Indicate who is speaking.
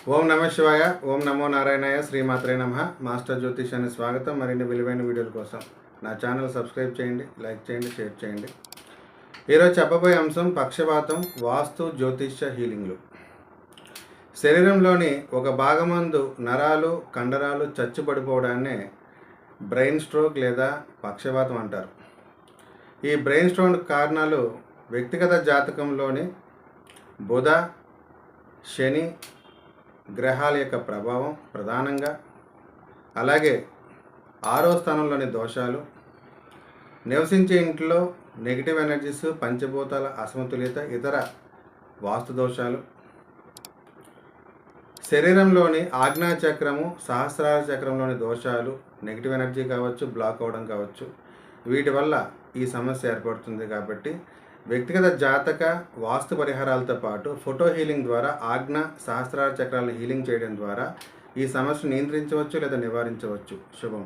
Speaker 1: ఓం నమ శివాయ, ఓం నమో నారాయణాయ, శ్రీమాత్రే నమ. మాస్టర్ జ్యోతిషానికి స్వాగతం. మరిన్ని విలువైన వీడియోల కోసం నా ఛానల్ సబ్స్క్రైబ్ చేయండి, లైక్ చేయండి, షేర్ చేయండి. ఈరోజు చెప్పబోయే అంశం పక్షవాతం, వాస్తు, జ్యోతిష్య హీలింగ్లు. శరీరంలోని ఒక భాగమందు నరాలు, కండరాలు చచ్చుబడిపోవడాన్నే బ్రెయిన్ స్ట్రోక్ లేదా పక్షవాతం అంటారు. ఈ బ్రెయిన్ స్ట్రోక్ కారణాలు వ్యక్తిగత జాతకంలోని బుధ, శని గ్రహాల యొక్క ప్రభావం ప్రధానంగా, అలాగే 6వ స్థానంలోని దోషాలు, నివసించే ఇంట్లో నెగిటివ్ ఎనర్జీస్, పంచభూతాల అసమతుల్యత, ఇతర వాస్తు దోషాలు, శరీరంలోని ఆజ్ఞాచక్రము, సహస్రార చక్రంలోని దోషాలు, నెగిటివ్ ఎనర్జీ కావచ్చు, బ్లాక్ అవ్వడం కావచ్చు, వీటి వల్ల ఈ సమస్య ఏర్పడుతుంది. కాబట్టి వ్యక్తిగత జాతక వాస్తు పరిహారాలతో పాటు ఫోటో హీలింగ్ ద్వారా ఆజ్ఞ సహస్రార చక్రాలను హీలింగ్ చేయడం ద్వారా ఈ సమస్యను నియంత్రించవచ్చు లేదా నివారించవచ్చు. శుభం.